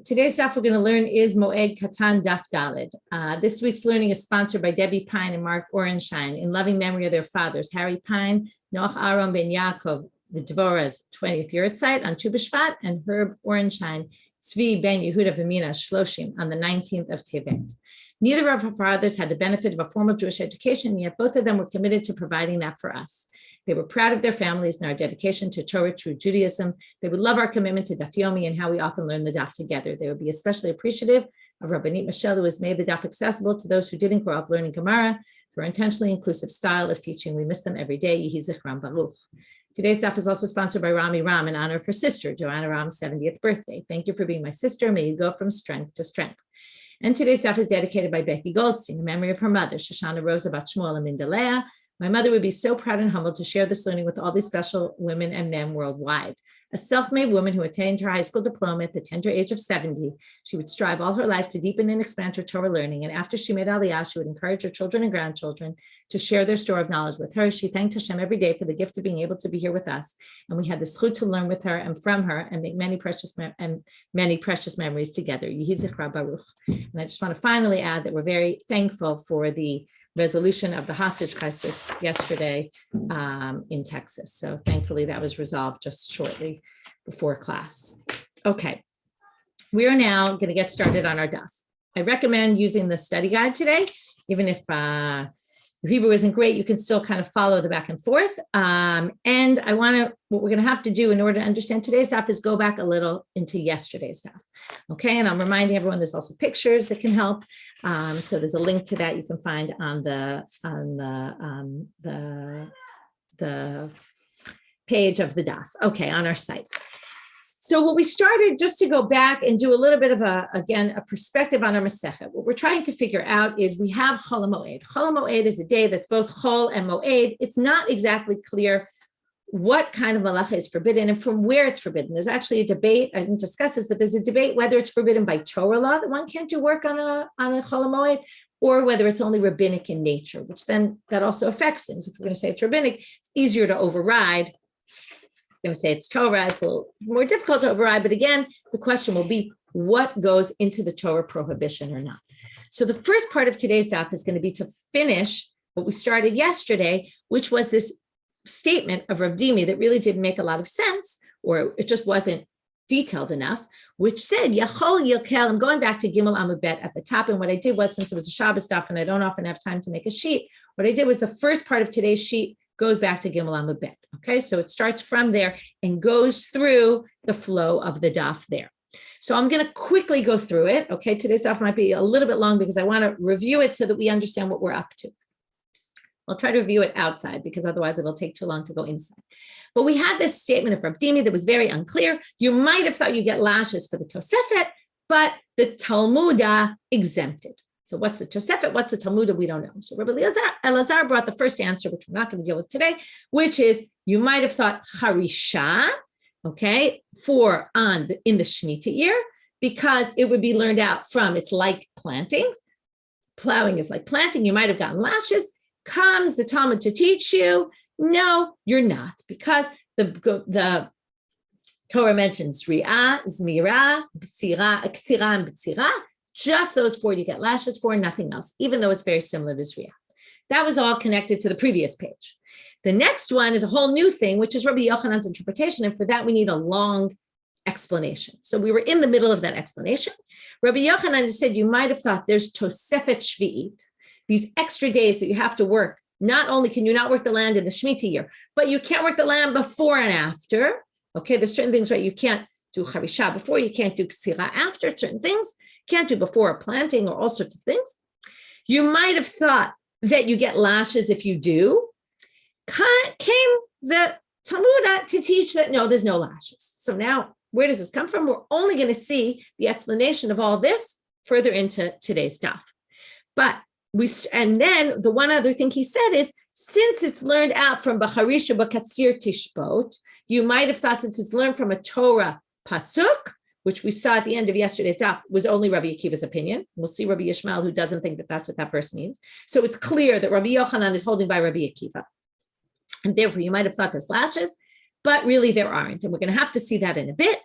Today's daf we're going to learn is Moed Katan Daf Daled. This week's learning is sponsored by Debbie Pine and Mark Orenshine in loving memory of their fathers, Harry Pine, Noach Aaron Ben Yaakov, the Dvora's 20th Yahrzeit on Tu B'Shvat, and Herb Orenshine, Tzvi Ben Yehuda B'Mina Shloshim on the 19th of Tevet. Neither of our fathers had the benefit of a formal Jewish education, yet both of them were committed to providing that for us. They were proud of their families and our dedication to Torah, true Judaism. They would love our commitment to Daf Yomi and how we often learn the Daf together. They would be especially appreciative of Rabbanit Michelle, who has made the Daf accessible to those who didn't grow up learning Gemara through our intentionally inclusive style of teaching. We miss them every day. Yehi Zichram Baruch. Today's Daf is also sponsored by Rami Ram in honor of her sister, Joanna Ram's 70th birthday. Thank you for being my sister. May you go from strength to strength. And today's Daf is dedicated by Becky Goldstein in memory of her mother, Shoshana Rosa Bat Shmuel and Mindalea. My mother would be so proud and humbled to share this learning with all these special women and men worldwide. A self-made woman who attained her high school diploma at the tender age of 70, she would strive all her life to deepen and expand her Torah learning. And after she made Aliyah, she would encourage her children and grandchildren to share their store of knowledge with her. She thanked Hashem every day for the gift of being able to be here with us. And we had the zchut to learn with her and from her and make many precious memories together. Yehi Zichra Baruch. And I just want to finally add that we're very thankful for the resolution of the hostage crisis yesterday in Texas. So thankfully that was resolved just shortly before class. Okay, we are now going to get started on our daf. I recommend using the study guide today, even if your Hebrew isn't great, you can still kind of follow the back and forth. And what we're going to have to do in order to understand today's daf is go back a little into yesterday's daf. Okay, and I'm reminding everyone there's also pictures that can help. So there's a link to that you can find on the page of the daf. Okay, on our site. So what we started, just to go back and do a little bit of a perspective on our Masechet, what we're trying to figure out is we have Chol Moed. Chol Moed is a day that's both Chol and Moed. It's not exactly clear what kind of malacha is forbidden and from where it's forbidden. There's actually a debate, I didn't discuss this, but there's a debate whether it's forbidden by Torah law, that one can't do work on a Chol Moed, or whether it's only rabbinic in nature, which then that also affects things. If we're going to say it's rabbinic, it's easier to override. Going to say it's Torah, it's a little more difficult to override, but again, the question will be what goes into the Torah prohibition or not. So the first part of today's daf is going to be to finish what we started yesterday, which was this statement of Rav Dimi that really didn't make a lot of sense, or it just wasn't detailed enough, which said, Yachol Yilkel, I'm going back to Gimel Amud Bet at the top, and what I did was, since it was a Shabbos daf and I don't often have time to make a sheet, what I did was the first part of today's sheet goes back to Gimel Amud Bet. Okay, so it starts from there and goes through the flow of the daf there. So I'm going to quickly go through it. Okay, today's daf might be a little bit long because I want to review it so that we understand what we're up to. I'll try to review it outside because otherwise it'll take too long to go inside. But we had this statement of Rav Dimi that was very unclear. You might have thought you get lashes for the Tosefet, but the Talmudah exempted. So what's the Tosefet? What's the Talmudah? We don't know. So Rabbi Elazar brought the first answer, which we're not going to deal with today, which is you might have thought Harisha, okay, in the Shemitah year, because it would be learned out from it's like planting. Plowing is like planting. You might have gotten lashes. Comes the Talmud to teach you. No, you're not, because the Torah mentions Zri'ah, Zmira, B'tzira, Ktsira, and B'tzira. Just those four you get lashes for, nothing else, even though it's very similar to Zri'ah. That was all connected to the previous page. The next one is a whole new thing, which is Rabbi Yochanan's interpretation, and for that we need a long explanation. So we were in the middle of that explanation. Rabbi Yochanan said you might have thought there's Tosefet Shvi'it, these extra days that you have to work. Not only can you not work the land in the Shemitah year, but you can't work the land before and after. Okay, there's certain things, right? You can't do Harisha before, you can't do Ksira after, certain things, can't do before a planting or all sorts of things. You might have thought that you get lashes if you do. Came the Talmudah to teach that, no, there's no lashes. So now, where does this come from? We're only going to see the explanation of all this further into today's daf. And then the one other thing he said is, since it's learned out from Bacharisha Bakatzir Tishbot, you might have thought since it's learned from a Torah pasuk, which we saw at the end of yesterday's daf, was only Rabbi Akiva's opinion. We'll see Rabbi Yishmael, who doesn't think that that's what that verse means. So it's clear that Rabbi Yochanan is holding by Rabbi Akiva. And therefore, you might have thought there's lashes, but really there aren't. And we're going to have to see that in a bit.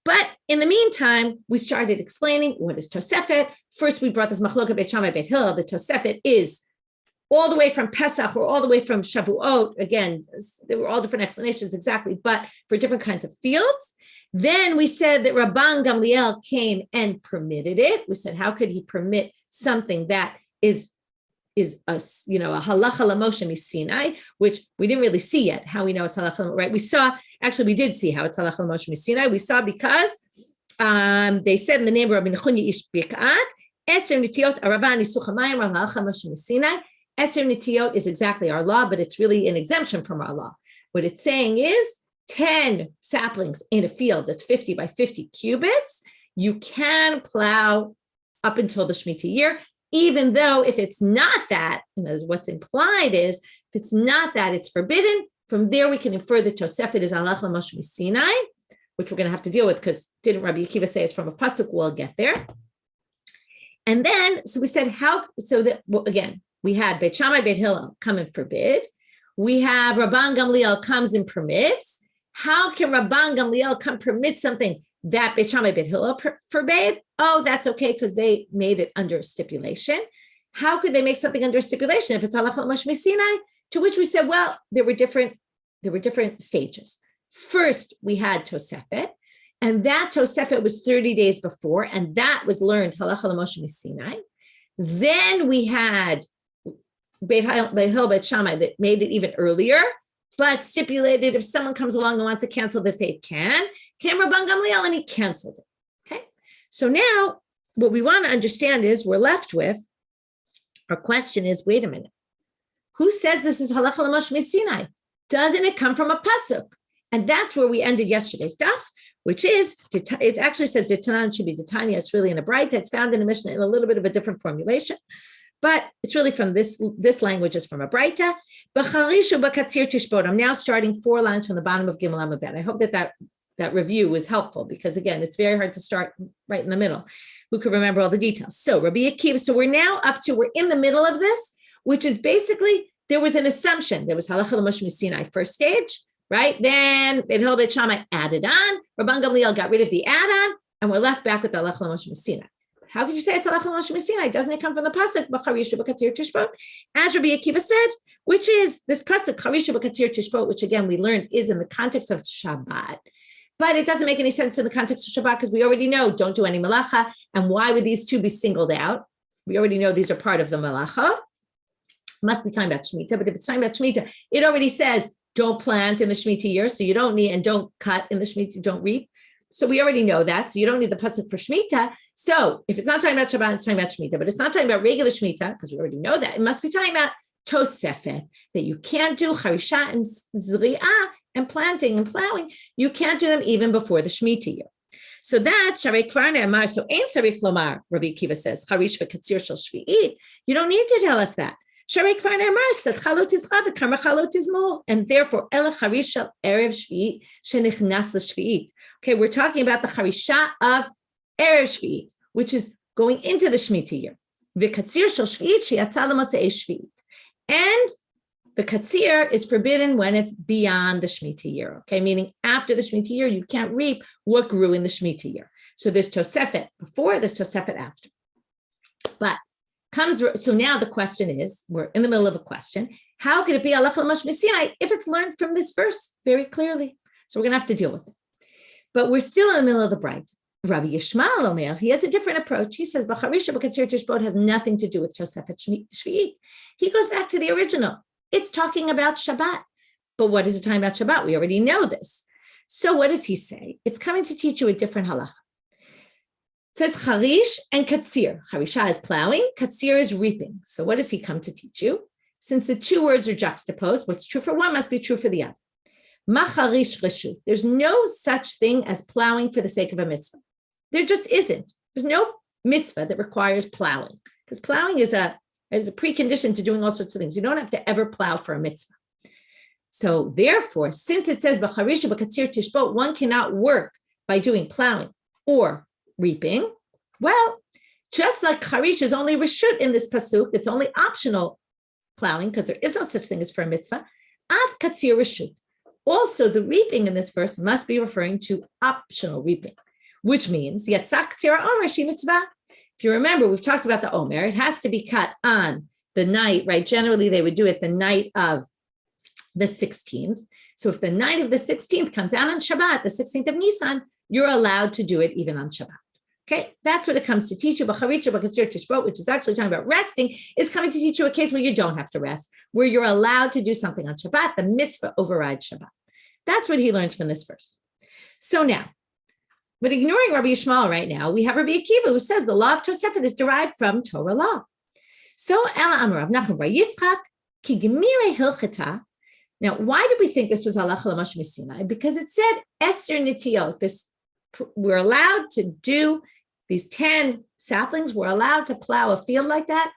But in the meantime, we started explaining what is Tosefet. First, we brought this Machloka Beit Shammai Beit Hillel. The Tosefet is all the way from Pesach or all the way from Shavuot. Again, there were all different explanations exactly, but for different kinds of fields. Then we said that Rabban Gamliel came and permitted it. We said, how could he permit something that is a halacha l'Moshe miSinai, which we didn't really see yet, how we know it's halacha, right? We did see how it's halacha l'Moshe miSinai. We saw because they said in the name of Rabbi Nechunya Ish Birkat, Eser Nitiot Aravan Nisuch Hamayim halacha l'Moshe miSinai. Eser Nitiot is exactly our law, but it's really an exemption from our law. What it's saying is 10 saplings in a field that's 50 by 50 cubits, you can plow up until the Shemitah year, even though if it's not that, and what's implied is, if it's not that, it's forbidden. From there, we can infer that Tosefet is halacha l'Moshe miSinai, which we're going to have to deal with because didn't Rabbi Akiva say it's from a pasuk? We'll get there. And then, so we said again, we had Beit Shammai Beit Hillel come and forbid. We have Rabban Gamliel comes and permits. How can Rabban Gamliel come permit something that Beit Shammai Beit Hillel forbade? Oh, that's okay because they made it under stipulation. How could they make something under stipulation if it's halacha l'Moshe miSinai? To which we said, well, there were different stages. First, we had Tosefet, and that Tosefet was 30 days before, and that was learned halacha l'Moshe miSinai. Then we had Beit Hillel, Beit Shammai that made it even earlier, but stipulated if someone comes along and wants to cancel that they can. Came Rabban Gamliel and he canceled it. Okay. So now what we want to understand is our question is, wait a minute. Who says this is halacha l'Moshe miSinai? Doesn't it come from a pasuk? And that's where we ended yesterday's daf, which is, it actually says Ditanan should be Ditanya. It's really in a Braita. It's found in a Mishnah in a little bit of a different formulation. But it's really from this language is from a Braita. I'm now starting 4 lines from the bottom of Gimel Amud Bet. I hope that review was helpful because again, it's very hard to start right in the middle. Who could remember all the details? So Rabbi Akiva, so we're in the middle of this, which is basically, there was an assumption. There was halacha l'Moshe miSinai first stage, right? Then Beit Hillel Beit Shammai added on. Rabban Gamliel got rid of the add-on, and we're left back with halacha l'Moshe miSinai. How could you say it's halacha l'Moshe miSinai? Doesn't it come from the pasuk b'charishu b'katzir tishbot, as Rabbi Akiva said, which is this pasuk charishu b'katzir tishbot, which again we learned is in the context of Shabbat, but it doesn't make any sense in the context of Shabbat because we already know don't do any malacha, and why would these two be singled out? We already know these are part of the malacha. Must be talking about Shemitah, but if it's talking about Shemitah, it already says don't plant in the Shemitah year, so you don't need, and don't cut in the Shemitah, don't reap. So we already know that. So you don't need the pasuk for Shemitah. So if it's not talking about Shabbat, it's talking about Shemitah, but it's not talking about regular Shemitah, because we already know that. It must be talking about Tosefet, that you can't do Charisha and Zri'ah and planting and plowing. You can't do them even before the Shemitah year. So that's Sharei Kvar Ne'amar. So Ein Tzarich Lomar, Rabbi Akiva says, Charish v'Katzir Shel Shvi'it. You don't need to tell us that. Sharei Kvar Ne'amar, Satchalo Tizcha v'Karma Chalo Tizmol. And therefore, Ela Charish Shel Erev Shvi'it Shenichnas L'Shvi'it. Okay, we're talking about the Charisha of Erev Shvi'it, which is going into the Shemitah year. V'Katzir Shel Shvi'it She'yatzah L'Motzei Shvi'it. And the Katzir is forbidden when it's beyond the Shemitah year, okay? Meaning after the Shemitah year, you can't reap what grew in the Shemitah year. So there's Tosefet before, there's Tosefet after. So now the question is, we're in the middle of a question, how could it be halacha l'Moshe miSinai if it's learned from this verse very clearly? So we're going to have to deal with it. But we're still in the middle of the bright. Rabbi Yishmael Omer, he has a different approach. He says, B'charisha b'katzir tishbot has nothing to do with Tosefet Shvi'it. He goes back to the original. It's talking about Shabbat. But what is it talking about Shabbat? We already know this. So what does he say? It's coming to teach you a different halacha. It says Charish and Katzir. Charisha is plowing, Katzir is reaping. So what does he come to teach you? Since the two words are juxtaposed, what's true for one must be true for the other. Ma charish reshut. There's no such thing as plowing for the sake of a mitzvah. There just isn't. There's no mitzvah that requires plowing, because plowing is a precondition to doing all sorts of things. You don't have to ever plow for a mitzvah. So therefore, since it says b'charisha b'katzir tishbot, one cannot work by doing plowing or reaping. Well, just like charish is only reshut in this pasuk, it's only optional plowing because there is no such thing as for a mitzvah. Av katzir reshut. Also, the reaping in this verse must be referring to optional reaping. which means Yatzak Sira Omer Shi Mitzvah. If you remember, we've talked about the Omer. It has to be cut on the night, right? Generally, they would do it the night of the 16th. So if the night of the 16th comes out on Shabbat, the 16th of Nisan, you're allowed to do it even on Shabbat. Okay, that's what it comes to teach you. Which is actually talking about resting, is coming to teach you a case where you don't have to rest, where you're allowed to do something on Shabbat. The mitzvah overrides Shabbat. That's what he learns from this verse. So now, but ignoring Rabbi Yishmael right now, we have Rabbi Akiva who says the law of Tosefet is derived from Torah law. So Ela Amarav Nachum Bar Yitzchak Ki Gemire Hilchata. Now, why did we think this was halacha l'moshe misinai? Because it said Esther Nitiot. This we're allowed to do these 10 saplings. We're allowed to plow a field like that,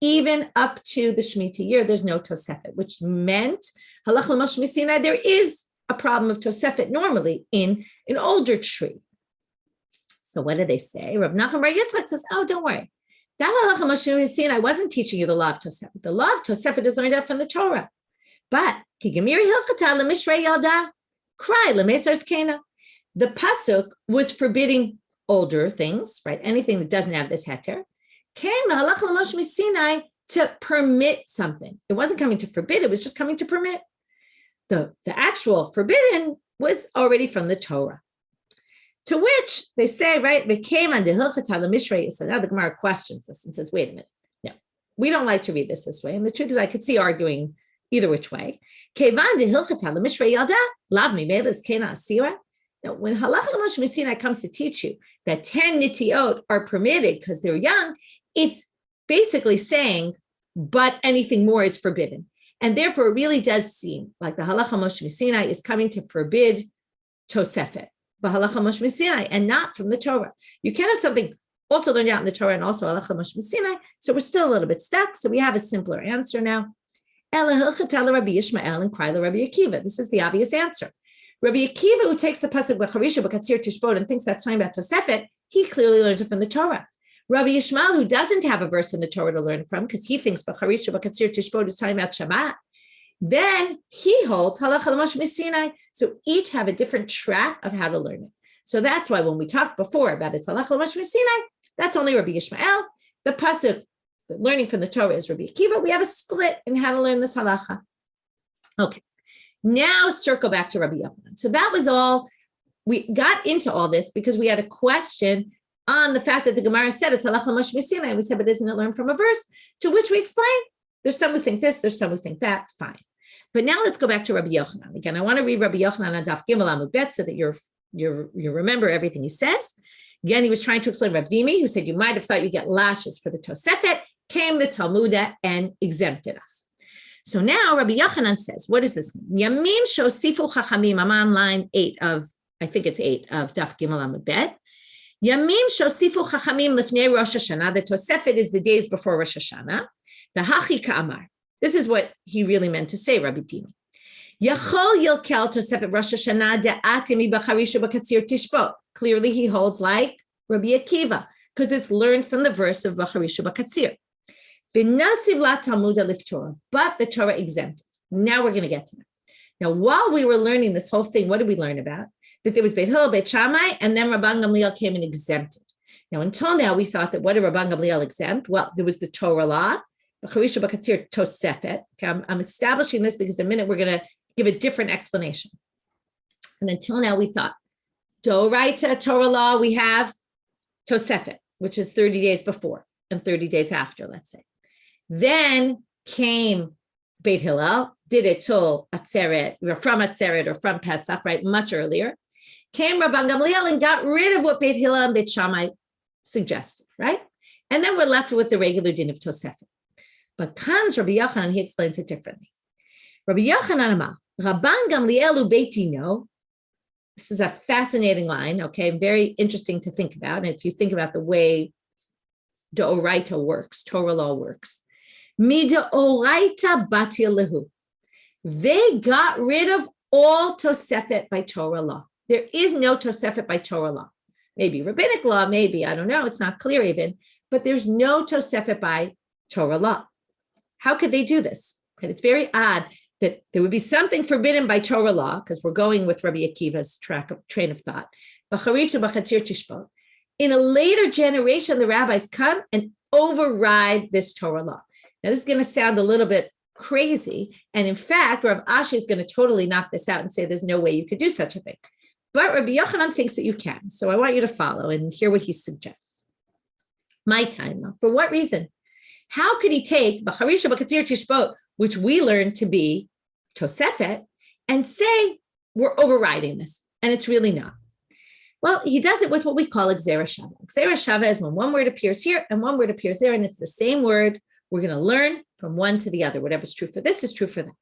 even up to the Shemitah year. There's no Tosefet, which meant halacha l'moshe misinai. There is a problem of Tosefet normally in an older tree. So what do they say? Rav Nachum Bar Yitzchak says, "Oh, don't worry. That halacha l'moshe misinai wasn't teaching you the law of Tosefet. The law of Tosefet is learned out from the Torah." But the pasuk was forbidding older things, right? Anything that doesn't have this heter. Came to permit something. It wasn't coming to forbid, it was just coming to permit. The actual forbidden was already from the Torah. To which they say, right, they came on the Hilchata Mishrei. So now the Gemara questions this and says, wait a minute. No, we don't like to read this way. And the truth is I could see arguing either which way. Now, when halacha l'moshe misinai comes to teach you that 10 nitiot are permitted because they're young, it's basically saying, but anything more is forbidden. And therefore, it really does seem like the halacha l'moshe misinai is coming to forbid Tosefet, but halacha l'moshe misinai, and not from the Torah. You can't have something also learned out in the Torah and also halacha l'moshe misinai. So we're still a little bit stuck. So we have a simpler answer now. Rabbi Yishmael and cry Rabbi Akiva. This is the obvious answer. Rabbi Akiva, who takes the pasuk b'charisha b'katzir tishbot and thinks that's talking about Tosefet, he clearly learns it from the Torah. Rabbi Yishmael, who doesn't have a verse in the Torah to learn from because he thinks b'charisha b'katzir tishbot is talking about Shabbat, then he holds halacha l'moshe misinai. So each have a different track of how to learn it. So that's why when we talked before about it's halacha l'moshe misinai, that's only Rabbi Yishmael. The pasuk learning from the Torah is Rabbi Akiva. We have a split in how to learn this halacha. Okay, now circle back to Rabbi Yochanan. So that was all. We got into all this because we had a question on the fact that the Gemara said it's halacha l'moshe misinai. We said, but isn't it learned from a verse? To which we explained, there's some who think this, there's some who think that. Fine. But now let's go back to Rabbi Yochanan. Again, I want to read Rabbi Yochanan on Daf Gimel Amud Bet so that you remember everything he says. Again, he was trying to explain Rav Dimi, who said you might have thought you get lashes for the Tosefet. Came the Talmud and exempted us. So now Rabbi Yochanan says, what does this mean? Yamim shosifu chachamim. I'm on line 8 of, I think it's 8 of Daf Gimel Amud Bet. Yamim shosifu chachamim lifnei Rosh Hashanah. The Tosefet is the days before Rosh Hashanah. The hachi ka'amar. This is what he really meant to say, Rabbi Dimi. Yachol yilkel Tosefet Rosh Hashanah de'atimi b'charisha b'katzir tishbot. Clearly he holds like Rabbi Akiva because it's learned from the verse of b'charisha b'katzir. But the Torah exempted. Now we're going to get to that. Now, while we were learning this whole thing, what did we learn about? That there was Beit Hillel, Beit Shammai, and then Rabban Gamliel came and exempted. Now, until now, we thought that what did Rabban Gamliel exempt? Well, there was the Torah law, B'charisha b'katzir Tosefet. Okay, I'm establishing this because in a minute we're going to give a different explanation. And until now, we thought, Doraita Torah law, we have Tosefet, which is 30 days before and 30 days after, let's say. Then came Beit Hillel, did it till Atzeret, or from Atzeret or from Pesach, right? Much earlier. Came Rabban Gamliel and got rid of what Beit Hillel and Beit Shammai suggested, right? And then we're left with the regular din of Tosefet. But comes Rabbi Yochanan, he explains it differently. Rabbi Yochanan Amar, Rabban Gamliel ubeitino. This is a fascinating line, okay? Very interesting to think about. And if you think about the way D'oraita works, Torah law works. Mid'oraita batil lehu. They got rid of all Tosefet by Torah law. There is no Tosefet by Torah law. Maybe rabbinic law, maybe, I don't know, it's not clear even, but there's no Tosefet by Torah law. How could they do this? And it's very odd that there would be something forbidden by Torah law, because we're going with Rabbi Akiva's train of thought. b'charitzu b'chatzir tishbot. In a later generation, the rabbis come and override this Torah law. Now, this is going to sound a little bit crazy. And in fact, Rav Ashi is going to totally knock this out and say there's no way you could do such a thing. But Rabbi Yochanan thinks that you can. So I want you to follow and hear what he suggests. My time. For what reason? How could he take B'charisha B'katzir Tishbot, which we learned to be Tosefet, and say we're overriding this? And it's really not. Well, he does it with what we call Gzera Shava. Gzera Shava is when one word appears here and one word appears there, and it's the same word. We're going to learn from one to the other. Whatever's true for this is true for that.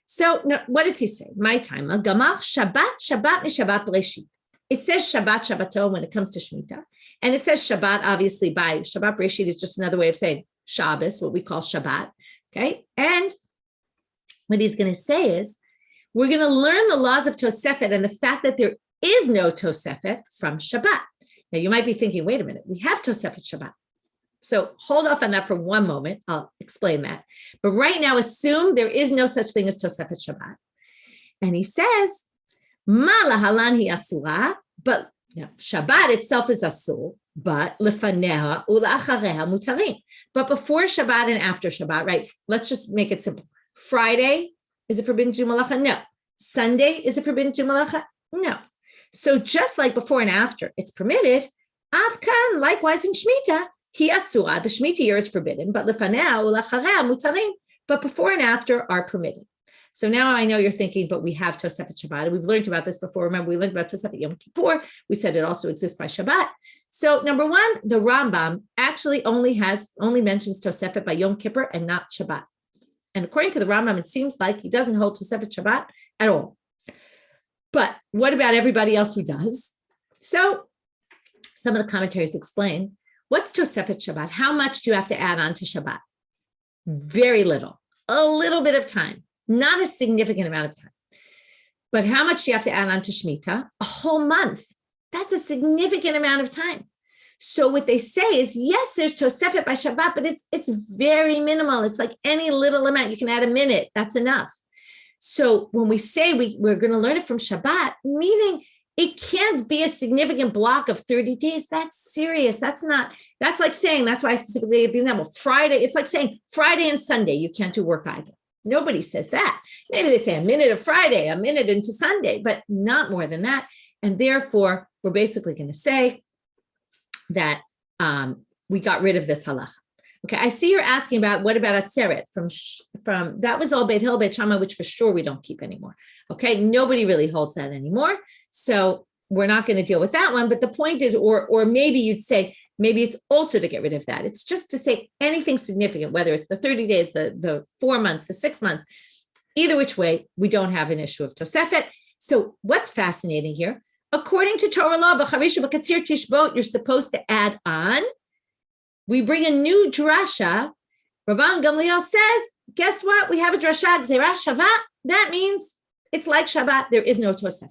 So now, what does he say? My time. Gamach Shabbat, Shabbat Mishabbat Bereshit. It says Shabbat, Shabbato when it comes to Shemitah. And it says Shabbat, obviously, by Shabbat Bereshit is just another way of saying Shabbos, what we call Shabbat. Okay. And what he's going to say is, we're going to learn the laws of Tosefet and the fact that there is no Tosefet from Shabbat. Now, you might be thinking, wait a minute, we have Tosefet Shabbat. So hold off on that for one moment. I'll explain that. But right now, assume there is no such thing as Tosefet Shabbat. And he says, Ma lahalan hi asura, but Shabbat itself is asur, but lefaneha ula'achareha mutarim. But before Shabbat and after Shabbat, right? Let's just make it simple. Friday, is it forbidden to do malacha? No. Sunday, is it forbidden to do malacha? No. So just like before and after, it's permitted. Avkan, likewise in Shemitah, hi asura, the Shemitah year is forbidden, but lefanea ula'achareha mutarim. But before and after are permitted. So now I know you're thinking, but we have Tosefet Shabbat. And we've learned about this before. Remember, we learned about Tosefet Yom Kippur. We said it also exists by Shabbat. So number one, the Rambam actually only mentions Tosefet by Yom Kippur and not Shabbat. And according to the Rambam, it seems like he doesn't hold Tosefet Shabbat at all. But what about everybody else who does? So some of the commentaries explain, what's Tosefet Shabbat? How much do you have to add on to Shabbat? Very little. A little bit of time. Not a significant amount of time. But how much do you have to add on to Shemitah? A whole month. That's a significant amount of time. So what they say is, yes, there's Tosefet by Shabbat, but it's very minimal. It's like any little amount. You can add a minute. That's enough. So when we say we're going to learn it from Shabbat, meaning it can't be a significant block of 30 days. That's serious. That's like saying, that's why I specifically gave the example, Friday. It's like saying Friday and Sunday, you can't do work either. Nobody says that. Maybe they say a minute of Friday, a minute into Sunday, but not more than that. And therefore, we're basically going to say that we got rid of this halacha. Okay, I see you're asking about what about Atzeret from that was all Beit Hillel, Beit Shammai, which for sure we don't keep anymore. Okay, nobody really holds that anymore. So we're not going to deal with that one. But the point is, or maybe you'd say, maybe it's also to get rid of that. It's just to say anything significant, whether it's the 30 days, the 4 months, the 6 months, either which way, we don't have an issue of Tosefet. So what's fascinating here, according to Torah law, B'charisha B'katzir Tishbot, you're supposed to add on. We bring a new drasha. Rabban Gamliel says, guess what? We have a drasha, Gzera Shava. That means it's like Shabbat. There is no Tosefet.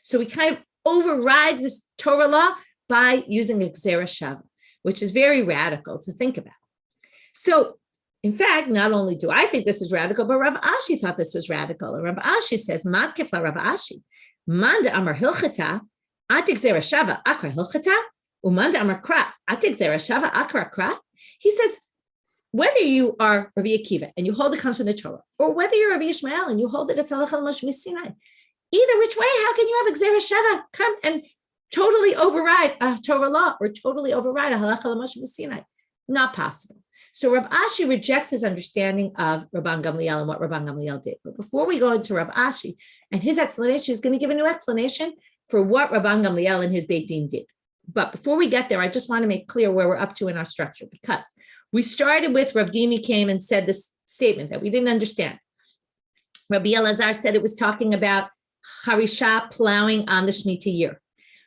So we kind of override this Torah law by using a Gzera Shava, which is very radical to think about. So, in fact, not only do I think this is radical, but Rav Ashi thought this was radical. And Rav Ashi says, Matkefla Rav Ashi, Manda Amar Hilchata, Ati Gzera Shava, Akra Hilchata, Umanda Amar Kra, Ati Gzera Shava, Akra Kra. He says, whether you are Rabbi Akiva and you hold it comes from the Torah, or whether you're Rabbi Ishmael and you hold it, it's Halacha L'Moshe Misinai. Either which way, how can you have a Gzera Shava come and totally override a Torah law or totally override a Halacha L'Moshe Misinai? Not possible. So Rav Ashi rejects his understanding of Rabban Gamliel and what Rabban Gamliel did. But before we go into Rav Ashi and his explanation, he's going to give a new explanation for what Rabban Gamliel and his Beit Din did. But before we get there, I just want to make clear where we're up to in our structure, because we started with Rav Dimi came and said this statement that we didn't understand. Rabbi Elazar said it was talking about Harisha plowing on the Shemitah year.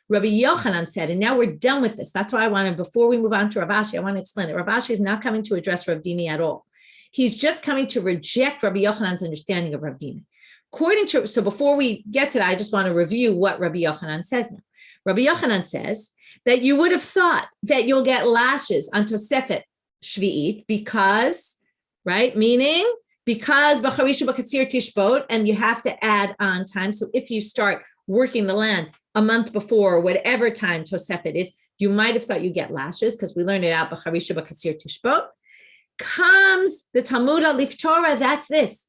Rabbi Yochanan said, and now we're done with this. That's why I wanted, before we move on to Rav Ashi, I want to explain it. Rav Ashi is not coming to address Rav Dimi at all. He's just coming to reject Rabbi Yochanan's understanding of Rav Dimi. So before we get to that, I just want to review what Rabbi Yochanan says now. Rabbi Yochanan says that you would have thought that you'll get lashes on Tosefet Shvi'it because, right, meaning because B'charisha B'katzir Tishbot, and you have to add on time. So if you start working the land a month before, or whatever time Tosefet is, you might have thought you get lashes because we learned it out. B'charisha b'kasir tishbot. Comes the Talmud Liftorah. That's this.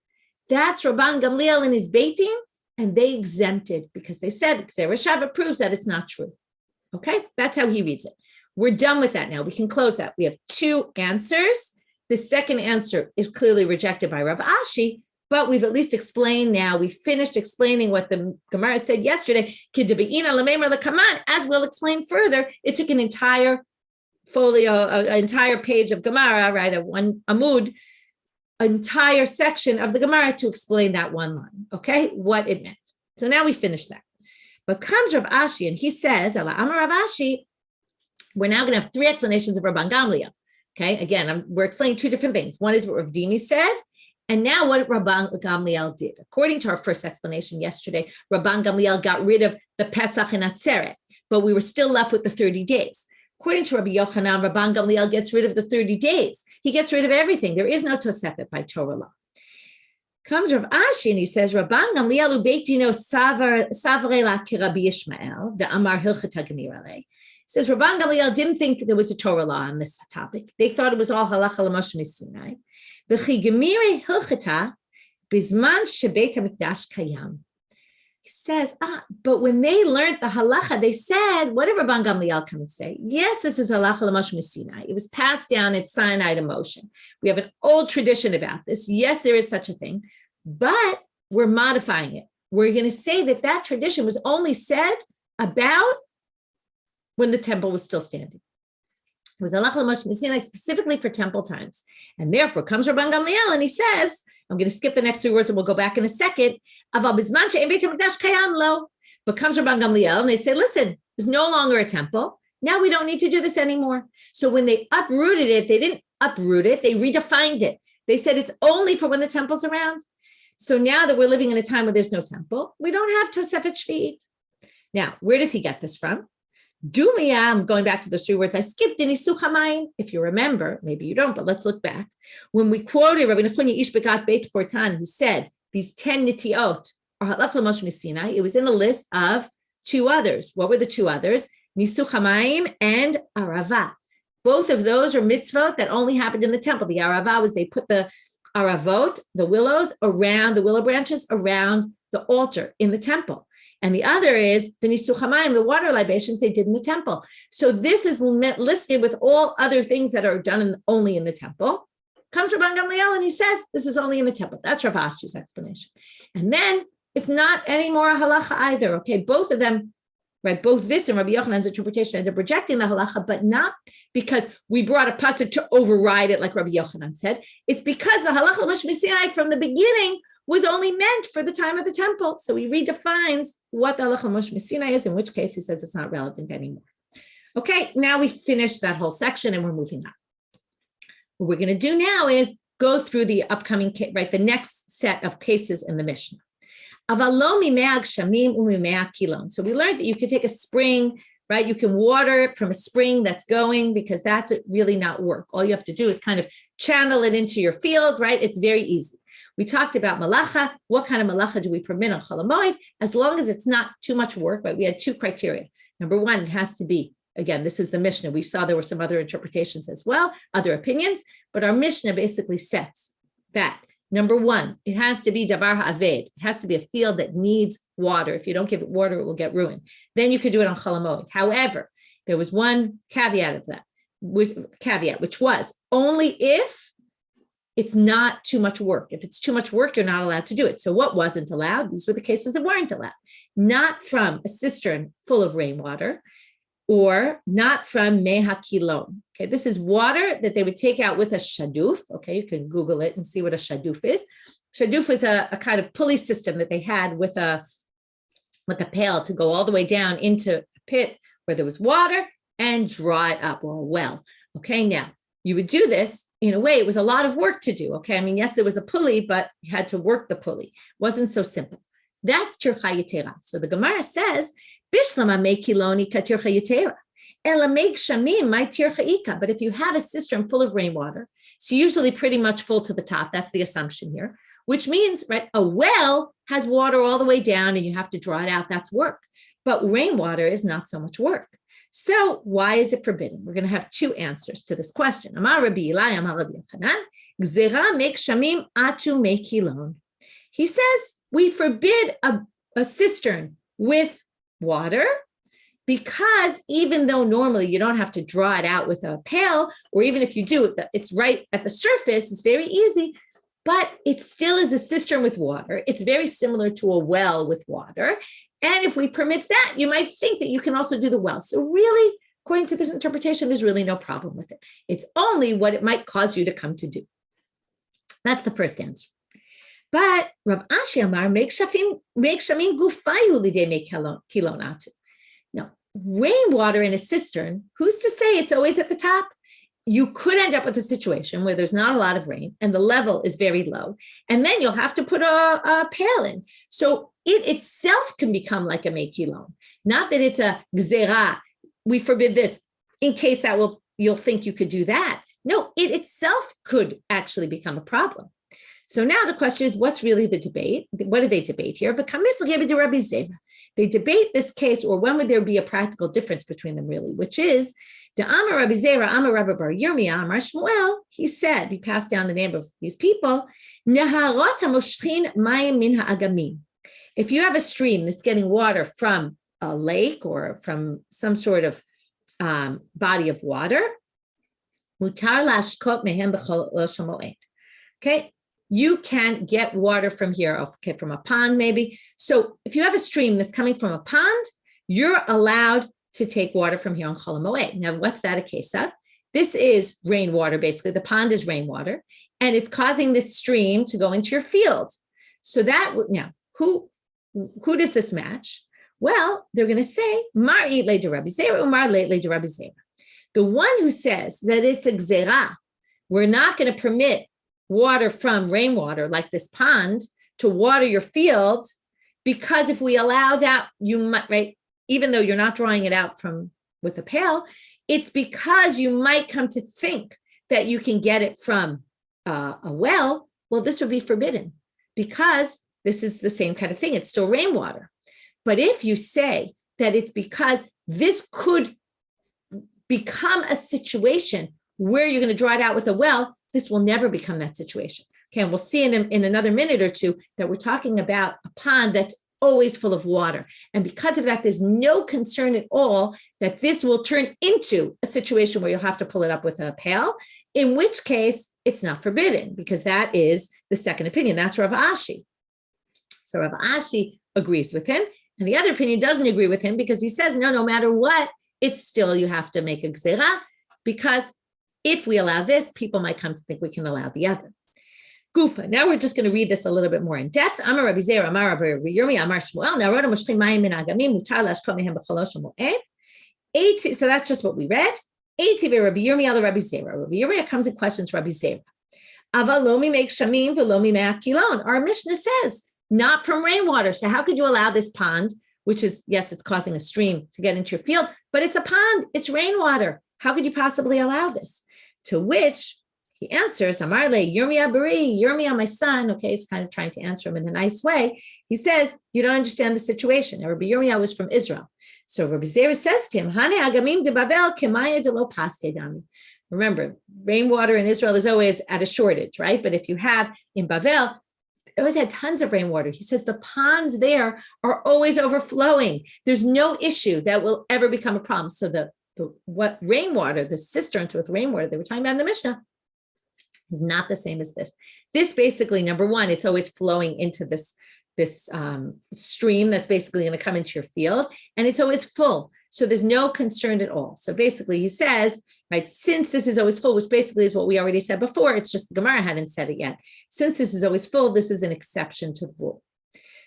That's Rabban Gamliel in his beiting, and they exempted because they said Rashava proves that it's not true. Okay, that's how he reads it. We're done with that now. We can close that. We have two answers. The second answer is clearly rejected by Rav Ashi, but we've at least explained now. We finished explaining what the Gemara said yesterday. As we'll explain further, it took an entire folio, an entire page of Gemara, right, of one Amud, entire section of the Gemara to explain that one line, okay, what it meant. So now we finished that. But comes Rav Ashi, and he says, Rav Ashi, we're now going to have three explanations of Rabban Gamliel. Okay, again, we're explaining two different things. One is what Rav Dimi said, and now what Rabban Gamliel did. According to our first explanation yesterday, Rabban Gamliel got rid of the Pesach and Atzeret, but we were still left with the 30 days. According to Rabbi Yochanan, Rabban Gamliel gets rid of the 30 days. He gets rid of everything. There is no Tosefet by Torah law. Comes Rav Ashi and he says, Rabban Gamliel ubeitino savre la ki Rabbi Yishmael, the Amar Hilchata Gemirale. Says Rabban Gamliel didn't think there was a Torah law on this topic. They thought it was all halacha l'moshe misinai. V'chi gemire hilchata bizman shebeit hamikdash kayam. He says, but when they learned the halacha, they said, what did Rabban Gamliel come and say? Yes, this is halacha l'moshe misinai. It was passed down at Sinai to Moshe. We have an old tradition about this. Yes, there is such a thing, but we're modifying it. We're going to say that that tradition was only said about when the temple was still standing. It was halacha l'moshe misinai specifically for temple times. And therefore comes Rabban Gamliel and he says, I'm going to skip the next three words and we'll go back in a second. But comes Rabban Gamliel and they say, listen, there's no longer a temple. Now we don't need to do this anymore. So when they uprooted it, they didn't uproot it, they redefined it. They said it's only for when the temple's around. So now that we're living in a time where there's no temple, we don't have Tosefet Shvi'it. Now, where does he get this from? Dumia, I'm going back to those three words I skipped in Isuch HaMayim. If you remember, maybe you don't, but let's look back. When we quoted Rabbi Nechunya Ish Begat Beit Kortan, who said these 10 nitiot are halacha l'moshe misinai, it was in a list of two others. What were the two others? Isuch HaMayim and Arava. Both of those are mitzvot that only happened in the temple. The Arava was they put the Aravot, the willows, around the willow branches, around the altar in the temple. And the other is the Nisuch HaMayim, the water libations they did in the temple. So this is listed with all other things that are done only in the temple. Comes Rabban Gamliel and he says, this is only in the temple. That's Rav Ashi's explanation. And then it's not anymore a halacha either. Okay, both of them, right? Both this and Rabbi Yochanan's interpretation ended up rejecting the halacha, but not because we brought a pasuk to override it like Rabbi Yochanan said. It's because the halacha l'moshe misinai from the beginning was only meant for the time of the temple. So he redefines what the halacha l'moshe misinai is, in which case he says it's not relevant anymore. Okay, now we finished that whole section and we're moving on. What we're going to do now is go through the upcoming, right, the next set of cases in the Mishnah. So we learned that you can take a spring, right? You can water it from a spring that's going because that's really not work. All you have to do is kind of channel it into your field, right? It's very easy. We talked about malacha. What kind of malacha do we permit on Chol HaMoed? As long as it's not too much work, right? We had two criteria. Number one, it has to be, again, this is the Mishnah. We saw there were some other interpretations as well, other opinions, but our Mishnah basically sets that. Number one, it has to be davar ha'aved. It has to be a field that needs water. If you don't give it water, it will get ruined. Then you could do it on Chol HaMoed. However, there was one caveat of that, which was only if it's not too much work. If it's too much work, you're not allowed to do it. So what wasn't allowed? These were the cases that weren't allowed. Not from a cistern full of rainwater, or not from mehakilon. Okay, this is water that they would take out with a shaduf. Okay, you can Google it and see what a shaduf is. Shaduf is a kind of pulley system that they had with a pail to go all the way down into a pit where there was water and draw it up, or a well. Okay, now you would do this in a way. It was a lot of work to do. Okay, I mean, yes, there was a pulley, but you had to work the pulley. It wasn't so simple. That's tircha yetera. So the Gemara says, Bishlama me kiloni ka tircha yetera. But if you have a cistern full of rainwater, it's usually pretty much full to the top. That's the assumption here, which means, right, a well has water all the way down and you have to draw it out. That's work. But rainwater is not so much work. So why is it forbidden? We're going to have two answers to this question. Amar Rabbi Eli, Amar Rabbi Yochanan, Gzera mek shamim atu mekilon. He says we forbid a cistern with water because even though normally you don't have to draw it out with a pail, or even if you do, it's right at the surface, it's very easy, but it still is a cistern with water. It's very similar to a well with water. And if we permit that, you might think that you can also do the well. So really, according to this interpretation, there's really no problem with it. It's only what it might cause you to come to do. That's the first answer. But Rav Ashi Amar, make shamin gufayu lidei me kilon atu. Now, rainwater in a cistern, who's to say it's always at the top? You could end up with a situation where there's not a lot of rain and the level is very low. And then you'll have to put a pail in. So it itself can become like a mekilon. Not that it's a gzera. We forbid this in case you'll think you could do that. No, it itself could actually become a problem. So now the question is, what's really the debate? What do they debate here? They debate this case, or when would there be a practical difference between them really, which is, the Amar Rabbi Zera, Amar Rabbi Bar Yirmiyah, Amar Shmuel, he passed down the name of these people, Naharot hamoshchin mayim min ha'agamim. If you have a stream that's getting water from a lake or from some sort of body of water, mutar lashkot mehem b'chol moed. Okay, you can get water from here, okay, from a pond maybe. So if you have a stream that's coming from a pond, you're allowed to take water from here on Chol Moed. Now, what's that a case of? This is rainwater, basically. The pond is rainwater, and it's causing this stream to go into your field. So that, now, who does this match? Well, they're going to say, Mar itle de Rabbi Zera, Mar leitle de Rabbi Zera. The one who says that it's a gzera, we're not going to permit water from rainwater like this pond to water your field, because if we allow that, you might, right, even though you're not drawing it out with a pail, it's because you might come to think that you can get it from a well. Well, this would be forbidden because this is the same kind of thing. It's still rainwater. But if you say that it's because this could become a situation where you're going to draw it out with a well, this will never become that situation. Okay, and we'll see in another minute or two that we're talking about a pond that's always full of water. And because of that, there's no concern at all that this will turn into a situation where you'll have to pull it up with a pail, in which case it's not forbidden, because that is the second opinion. That's Rav Ashi. So Rav Ashi agrees with him, and the other opinion doesn't agree with him because he says, no matter what, it's still, you have to make a gzera, because if we allow this, people might come to think we can allow the other. Gufa. Now we're just going to read this a little bit more in depth. Amar Rabbi Zera, Amar Rabbi Yirmiyah, Amar Shmuel. Now, so that's just what we read. Rabbi Yirmiyah, Rabbi Zera. Rabbi Yirmiyah comes and questions Rabbi Zera. Avalomi make shamim velomi me'akilon. Our Mishnah says not from rainwater. So how could you allow this pond, which is, yes, it's causing a stream to get into your field, but it's a pond, it's rainwater. How could you possibly allow this? To which he answers, Amarle, Yirmiyah Bari, Yirmiyah, my son. Okay, he's kind of trying to answer him in a nice way. He says, you don't understand the situation. Now, Rabbi Yirmiyah was from Israel. So Rabbi Zera says to him, Hane agamim de Babel kemaya de lo paste dami. Remember, rainwater in Israel is always at a shortage, right? But if you have in Babel, they always had tons of rainwater. He says the ponds there are always overflowing. There's no issue that will ever become a problem. So what rainwater, the cisterns with rainwater they were talking about in the Mishnah, is not the same as this. This basically, number one, it's always flowing into this stream that's basically going to come into your field, and it's always full. So there's no concern at all. So basically he says, right, since this is always full, which basically is what we already said before, it's just the Gemara hadn't said it yet. Since this is always full, this is an exception to the rule.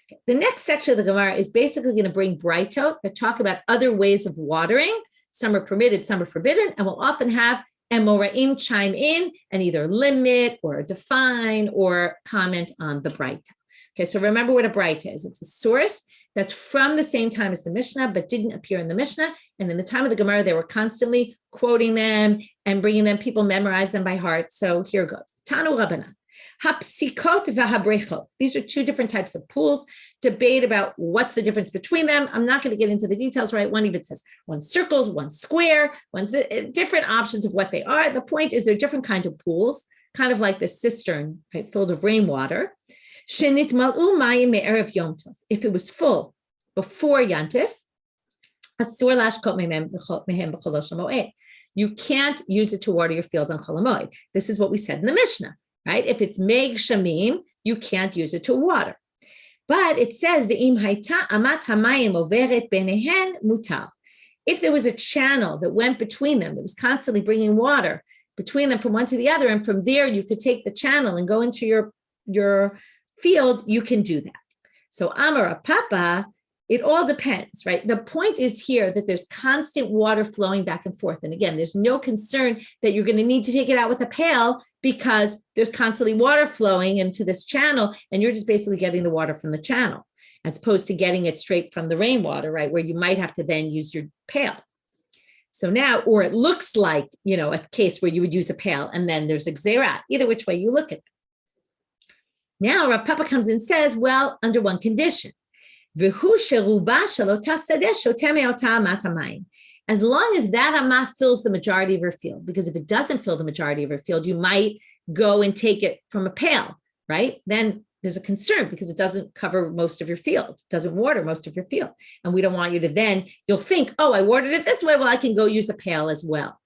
Okay. The next section of the Gemara is basically going to bring brightot that talk about other ways of watering. Some are permitted, some are forbidden, and we'll often have Emoraim chime in and either limit or define or comment on the Braita. Okay, so remember what a Braita is. It's a source that's from the same time as the Mishnah, but didn't appear in the Mishnah. And in the time of the Gemara, they were constantly quoting them and bringing them. People memorize them by heart. So here goes. Tanu Rabbanit. Hapsikot v'habrechot. These are two different types of pools. Debate about what's the difference between them. I'm not going to get into the details, right? One even says one's circles, one's square, one's the different options of what they are. The point is they're different kinds of pools, kind of like the cistern, right, filled with rainwater. Shenitmal'u mayim me'erev Yom Tov. If it was full before Yantif, asur lashkot mehem b'cholosh hamoed. You can't use it to water your fields on Chol Hamoed. This is what we said in the Mishnah. Right? If it's meg shamim, you can't use it to water. But it says, Ve'im hayta amat hamayim overet benehen mutar. If there was a channel that went between them, that was constantly bringing water between them from one to the other, and from there you could take the channel and go into your field, you can do that. So Amar Papa, it all depends, right? The point is here that there's constant water flowing back and forth. And again, there's no concern that you're going to need to take it out with a pail because there's constantly water flowing into this channel and you're just basically getting the water from the channel as opposed to getting it straight from the rainwater, right? Where you might have to then use your pail. So now, or it looks like, a case where you would use a pail and then there's a gzeira, either which way you look at it. Now, Rav Papa comes and says, well, under one condition. As long as that amah fills the majority of your field, because if it doesn't fill the majority of your field, you might go and take it from a pail, right? Then there's a concern because it doesn't cover most of your field, doesn't water most of your field. And we don't want you to then, you'll think, oh, I watered it this way, well, I can go use a pail as well.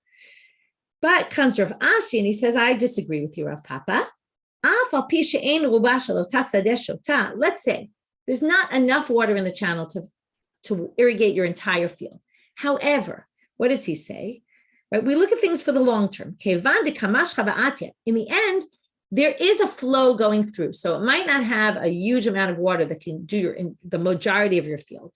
But comes Rav Ashi and he says, I disagree with you, Rav Papa. Let's say there's not enough water in the channel to irrigate your entire field. However, what does he say? Right? We look at things for the long term. In the end, there is a flow going through. So it might not have a huge amount of water that can do the majority of your field.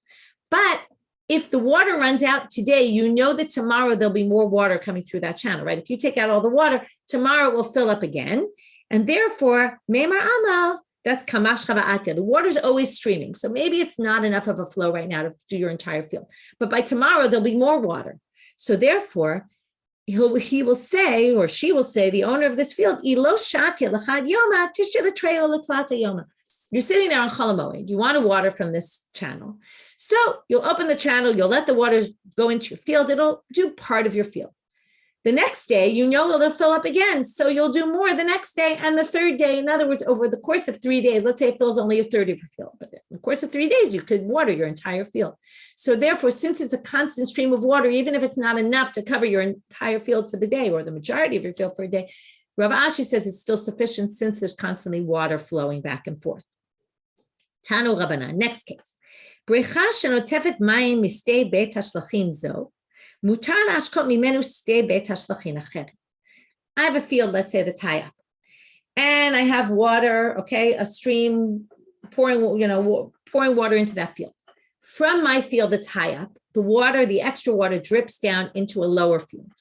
But if the water runs out today, you know that tomorrow there'll be more water coming through that channel, right? If you take out all the water, tomorrow it will fill up again. And therefore, Meimar Amal, that's kamash chava'atya. The water's always streaming. So maybe it's not enough of a flow right now to do your entire field. But by tomorrow, there'll be more water. So therefore, he will say, or she will say, the owner of this field, Ilo shatya l'chad yoma, tishya l'treo l'tzlata yoma. You're sitting there on Chol Hamoed. You want to water from this channel. So you'll open the channel, you'll let the water go into your field. It'll do part of your field. The next day, it'll fill up again. So you'll do more the next day and the third day. In other words, over the course of 3 days, let's say it fills only a third of your field, but in the course of 3 days, you could water your entire field. So therefore, since it's a constant stream of water, even if it's not enough to cover your entire field for the day or the majority of your field for a day, Rav Ashi says it's still sufficient since there's constantly water flowing back and forth. Tanu Rabbanit, next case. Brecha shenotefet mayim mistei beit hashlachin zo. I have a field, let's say, that's high up, and I have water, okay, a stream pouring water into that field. From my field that's high up, the extra water drips down into a lower field.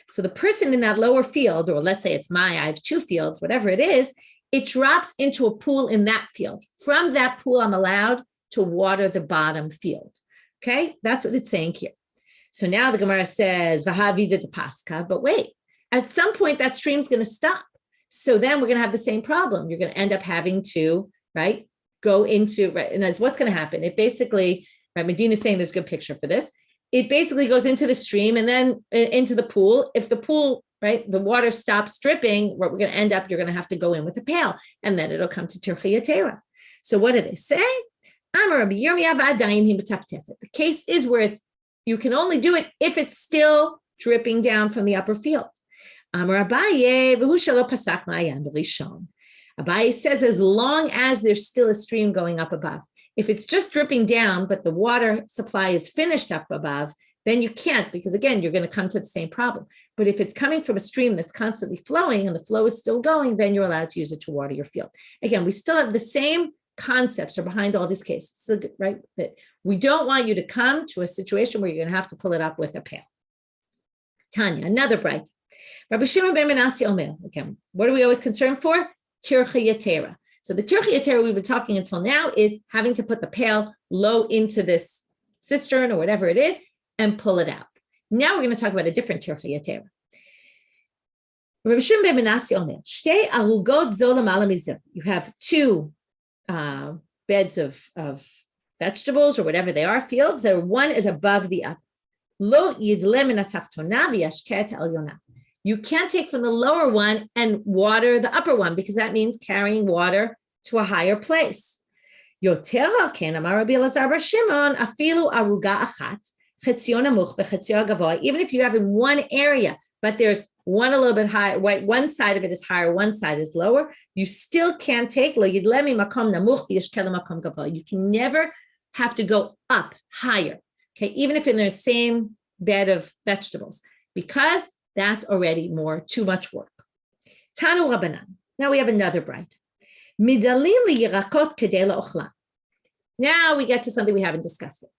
So the person in that lower field, or let's say I have 2 fields, whatever it is, it drops into a pool in that field. From that pool, I'm allowed to water the bottom field. Okay, that's what it's saying here. So now the Gemara says, Vahavida de Pascha, but wait, at some point that stream's going to stop. So then we're going to have the same problem. You're going to end up having to, right, go into, right, and that's what's going to happen. It basically, right, Medina's saying there's a good picture for this. It basically goes into the stream and then into the pool. If the pool, right, the water stops dripping, what we're going to end up, you're going to have to go in with a pail, and then it'll come to Tirchiyatera. So what do they say? The case is where you can only do it if it's still dripping down from the upper field. Abaye says as long as there's still a stream going up above. If it's just dripping down, but the water supply is finished up above, then you can't, because again, you're going to come to the same problem. But if it's coming from a stream that's constantly flowing and the flow is still going, then you're allowed to use it to water your field. Again, we still have the same concepts are behind all these cases, so, right? That we don't want you to come to a situation where you're going to have to pull it up with a pail. Tanya, another bright. Rabbi Shimon ben Menashe Omer. Again, what are we always concerned for? Tirchiyatera. So the tirchi atera we've been talking until now is having to put the pail low into this cistern or whatever it is and pull it out. Now we're going to talk about a different tirchi atera. You have two beds of vegetables or whatever they are, fields, that one is above the other. You can't take from the lower one and water the upper one because that means carrying water to a higher place. Even if you have in one area, but there's one a little bit higher, one side of it is higher, one side is lower, you still can't take. You can never have to go up higher, okay, even if in the same bed of vegetables, because that's already too much work. Tanu Rabbanan. Now we have another bright. Now we get to something we haven't discussed yet.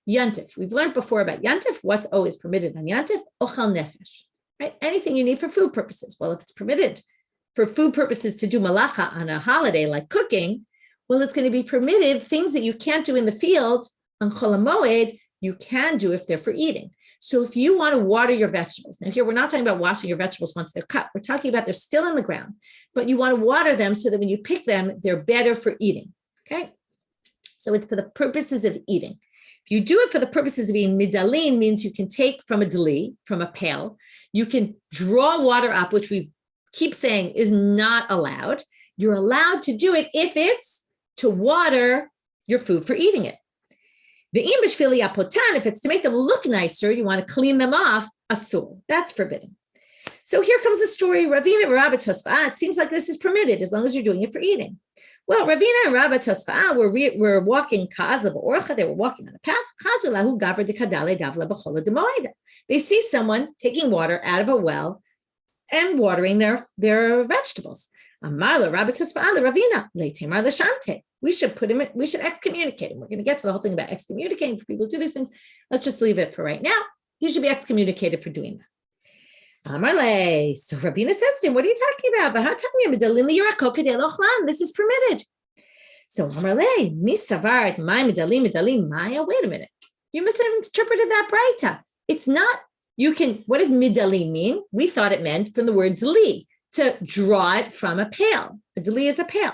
Yantif. We've learned before about yantif. What's always permitted on yantif? Ochal nefesh. Right? Anything you need for food purposes. Well, if it's permitted for food purposes to do malacha on a holiday like cooking, well, it's going to be permitted. Things that you can't do in the field on Chol Moed, you can do if they're for eating. So if you want to water your vegetables, now here we're not talking about washing your vegetables once they're cut. We're talking about they're still in the ground, but you want to water them so that when you pick them, they're better for eating. Okay. So it's for the purposes of eating. If you do it for the purposes of eating, midalin means you can take from a deli, from a pail. You can draw water up, which we keep saying is not allowed. You're allowed to do it if it's to water your food for eating it. The if it's to make them look nicer, you want to clean them off, asur. That's forbidden. So here comes the story. Ravina and Rabbi Tosfa. It seems like this is permitted as long as you're doing it for eating. Well, Ravina and Rabbi Tosfa were walking Kazla Orcha. They were walking on a path. They see someone taking water out of a well and watering their vegetables. We should put him in, we should excommunicate him. We're going to get to the whole thing about excommunicating for people who do these things. Let's just leave it for right now. He should be excommunicated for doing that. Amarle. So Rabbanit says to him, what are you talking about? This is permitted. So Amarle, misavar my medalim maya. Wait a minute. You must have interpreted that braita. It's not, you can, what does midalim mean? We thought it meant from the word deli, to draw it from a pail. A deli is a pail.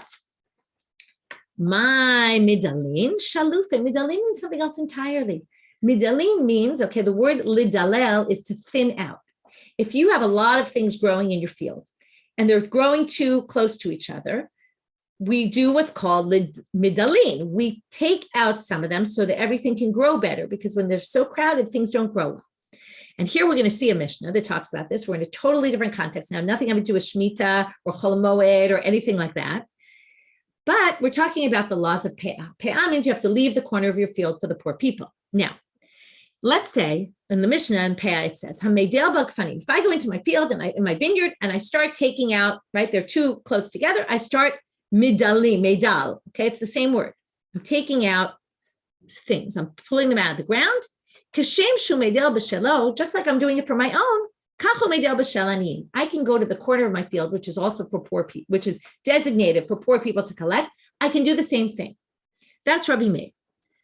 My midalin, shalufe. Midalin means something else entirely. Midalin means, okay, the word lidalel is to thin out. If you have a lot of things growing in your field and they're growing too close to each other, we do what's called midalin. We take out some of them so that everything can grow better, because when they're so crowded, things don't grow well. And here we're going to see a Mishnah that talks about this. We're in a totally different context now, nothing having to do with Shemitah or Chol Moed or anything like that. But we're talking about the laws of Pe'ah. Pe'ah means you have to leave the corner of your field for the poor people. Now, let's say in the Mishnah in Pe'ah, it says, Hamedel Bagfani. If I go into my field and in my vineyard and I start taking out, right, they're too close together, I start midali, medal. Okay, it's the same word. I'm taking out things. I'm pulling them out of the ground. Kashem shumedel b'shelo, just like I'm doing it for my own. I can go to the corner of my field, which is also for poor people, which is designated for poor people to collect. I can do the same thing. That's Rabbi Meir.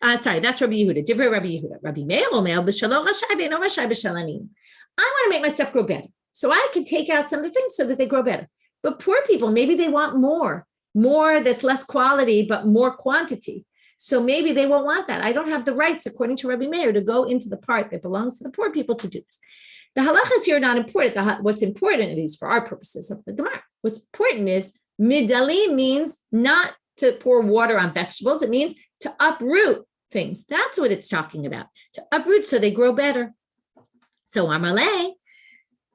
That's Rabbi Yehuda. Divrei Rabbi Yehuda. Rabbi Meir omer b'shelo rashay ve'eno rashay b'shelanim. I want to make my stuff grow better, so I can take out some of the things so that they grow better. But poor people, maybe they want more that's less quality but more quantity. So maybe they won't want that. I don't have the rights, according to Rabbi Meir, to go into the part that belongs to the poor people to do this. The halachas here are not important. What's important, at least for our purposes of the Gemara, what's important is midali means not to pour water on vegetables. It means to uproot things. That's what it's talking about, to uproot so they grow better. So Amarle,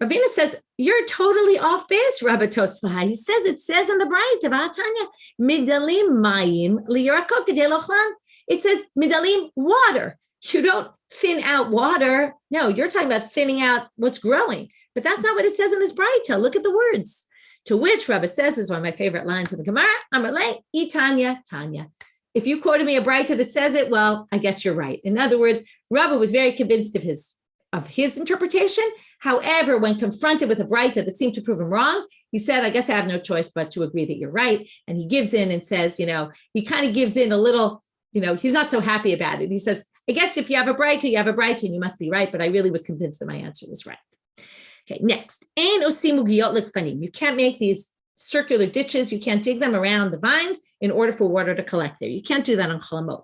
Ravina says, you're totally off base, Rabbi Tosfa. He says, it says in the Braita, V'atanya, midalim mayim liyarakot kedei lochlan. It says midalim, water. You don't thin out water. No, you're talking about thinning out what's growing. But that's not what it says in this Braita. Look at the words. To which Rabbi says, is one of my favorite lines in the Gemara, Amarle, Itanya, Tanya. If you quoted me a Braita that says it, well, I guess you're right. In other words, Rabbi was very convinced of his of his interpretation. However, when confronted with a Braita that seemed to prove him wrong, he said, I guess I have no choice but to agree that you're right. And he gives in and says, he kind of gives in a little, he's not so happy about it. He says, I guess if you have a Braita, you have a Braita, and you must be right. But I really was convinced that my answer was right. Okay, next. You can't make these circular ditches. You can't dig them around the vines in order for water to collect there. You can't do that on Chol Moed.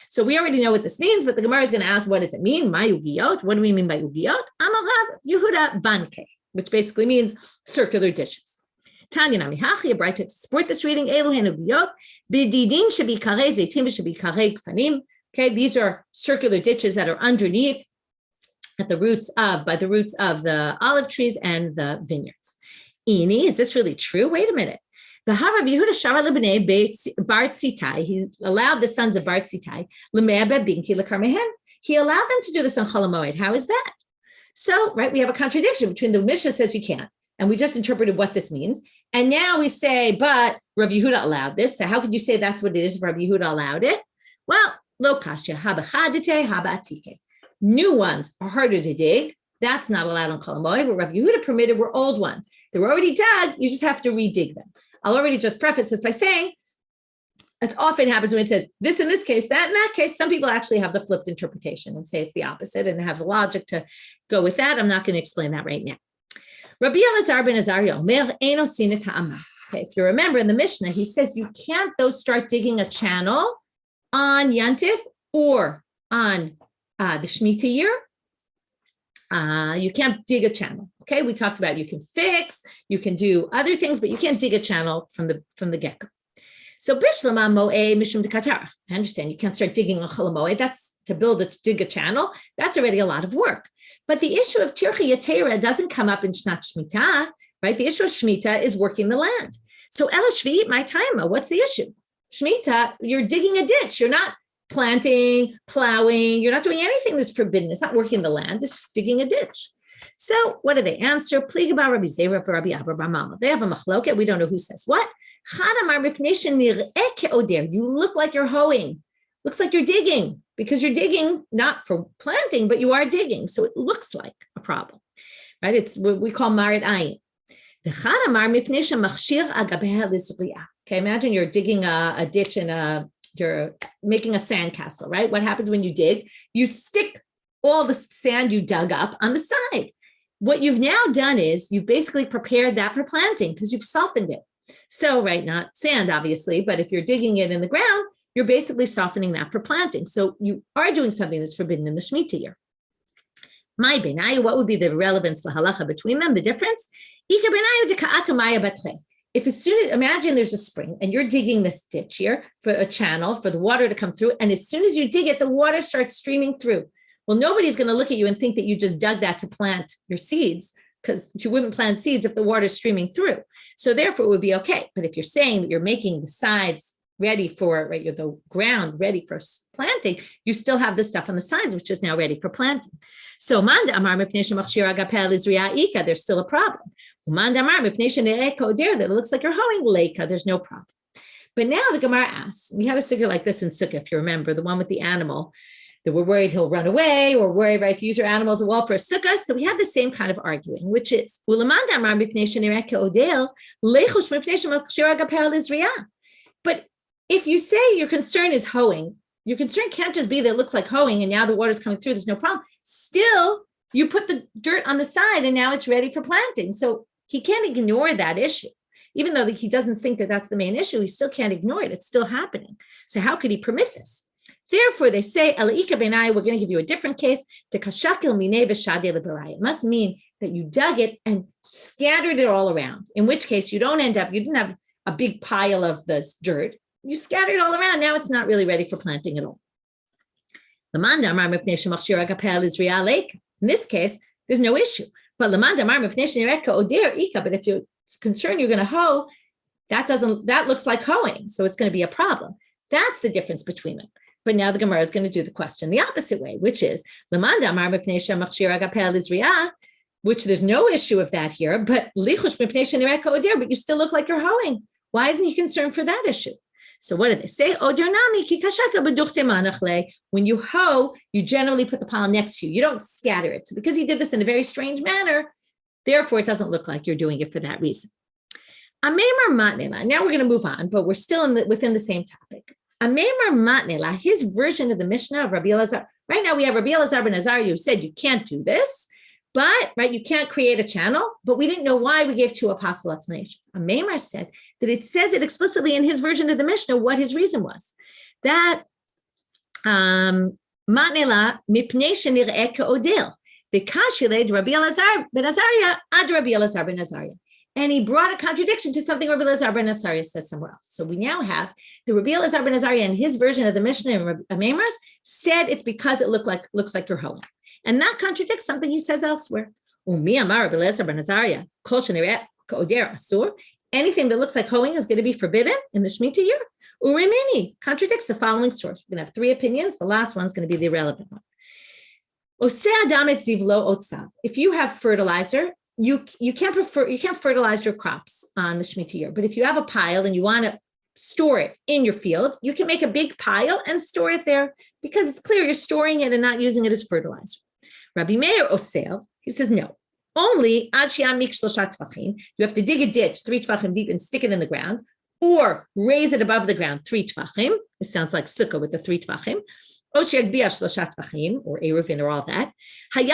So we already know what this means, but the Gemara is going to ask, what does it mean? Ma yugiyot? What do we mean by yugiyot? Amarav Yehuda banke, which basically means circular ditches. Tanya namihachi, a bright to support this reading. Elohen yugiyot b'didin shebikare zeitim shebikare gfanim. Okay, these are circular ditches that are underneath by the roots of the olive trees and the vineyards. Ini, is this really true? Wait a minute. The Harav Yehuda Shara Lebnei Bar Tzitai, he allowed the sons of Bar Tzitai, he allowed them to do this on Chol Moed. How is that? So, right, we have a contradiction between the Mishnah says you can't, and we just interpreted what this means. And now we say, but Rav Yehuda allowed this. So how could you say that's what it is if Rav Yehuda allowed it? Well, lo kashya, habachadite, habatike. New ones are harder to dig. That's not allowed on Chol Moed. What Rav Yehuda permitted were old ones. They were already dug. You just have to redig them. I'll already just preface this by saying, as often happens when it says this in this case, that in that case, some people actually have the flipped interpretation and say it's the opposite and have the logic to go with that. I'm not going to explain that right now. Rabbi Elazar ben Azariah Omer Eino Sina Ta'ama. Okay, if you remember in the Mishnah, he says you can't though start digging a channel on Yantif or on the Shemitah year. You can't dig a channel. Okay, we talked about you can fix, you can do other things, but you can't dig a channel from the get-go. So Bishlama Moed Mishum de Katan. I understand you can't start digging a Chol Moed. That's to dig a channel. That's already a lot of work. But the issue of Tircha Yatera doesn't come up in Shnat Shemitah, right? The issue of Shemitah is working the land. So Ela Shvi'it my time. What's the issue? Shemitah, you're digging a ditch. You're not planting, plowing. You're not doing anything that's forbidden. It's not working the land. It's just digging a ditch. So what do they answer? Pliga Rabbi Zera for Rabbi Abba Bar Mama. They have a machloket. We don't know who says what. You look like you're hoeing. Looks like you're digging because you're digging not for planting, but you are digging. So it looks like a problem, right? It's what we call marit ayin. Okay, imagine you're digging a ditch and you're making a sandcastle, right? What happens when you dig? You stick all the sand you dug up on the side. What you've now done is you've basically prepared that for planting because you've softened it. So, right, not sand, obviously, but if you're digging it in the ground, you're basically softening that for planting. So you are doing something that's forbidden in the Shemitah year. My benayu, what would be the relevance to halacha between them, the difference? If as soon as, imagine there's a spring and you're digging this ditch here for a channel for the water to come through, and as soon as you dig it, the water starts streaming through. Well, nobody's going to look at you and think that you just dug that to plant your seeds, because you wouldn't plant seeds if the water's streaming through. So therefore it would be okay. But if you're saying that you're making the sides ready for, right, the ground ready for planting, you still have the stuff on the sides, which is now ready for planting. So there's still a problem. That it looks like you're hoeing leika, there's no problem. But now the Gemara asks, we had a sugya like this in Sukkah, if you remember, the one with the animal, that we're worried he'll run away, or worried, right, if you use your animal as a wall for a sukkah. So we had the same kind of arguing, which is, but if you say your concern is hoeing, your concern can't just be that it looks like hoeing and now the water's coming through, there's no problem. Still, you put the dirt on the side and now it's ready for planting. So he can't ignore that issue. Even though he doesn't think that that's the main issue, he still can't ignore it. It's still happening. So how could he permit this? Therefore, they say, we're going to give you a different case. It must mean that you dug it and scattered it all around, in which case you didn't have a big pile of this dirt. You scattered it all around. Now it's not really ready for planting at all. In this case, there's no issue. But if you're concerned you're going to hoe, that looks like hoeing. So it's going to be a problem. That's the difference between them. But now the Gemara is going to do the question the opposite way, which is, which there's no issue of that here, but you still look like you're hoeing. Why isn't he concerned for that issue? So what do they say? When you hoe, you generally put the pile next to you. You don't scatter it. So because he did this in a very strange manner, therefore it doesn't look like you're doing it for that reason. Now we're going to move on, but we're still within the same topic. His version of the Mishnah of Rabbi Elazar. Right now we have Rabbi Elazar ben Azariah who said you can't do this, but you can't create a channel, but we didn't know why we gave two apostle explanations. Maimar said that it says it explicitly in his version of the Mishnah what his reason was. That Matnela mipnei shenir'eh ke'odel v'kashiled Rabbi Elazar ben Azariah ad Rabbi Elazar ben Azariah. And he brought a contradiction to something Rabbi Elazar ben Azariah says somewhere else. So we now have the Rabbi Elazar ben Azariah and his version of the Mishnah and Maimar's said it's because it looks like you're hoeing. And that contradicts something he says elsewhere. Anything that looks like hoeing is going to be forbidden in the Shemitah year. Urimini contradicts the following source. We're going to have three opinions. The last one's going to be the irrelevant one. If you have fertilizer, you can't fertilize your crops on the Shemitah year. But if you have a pile and you want to store it in your field, you can make a big pile and store it there because it's clear you're storing it and not using it as fertilizer. Rabbi Meir Osel, he says no. Only ad she'amik shlosha tvachim. You have to dig a ditch 3 tvachim deep and stick it in the ground, or raise it above the ground 3 tvachim. It sounds like sukkah with the 3 tvachim. Or eruvin or all that. If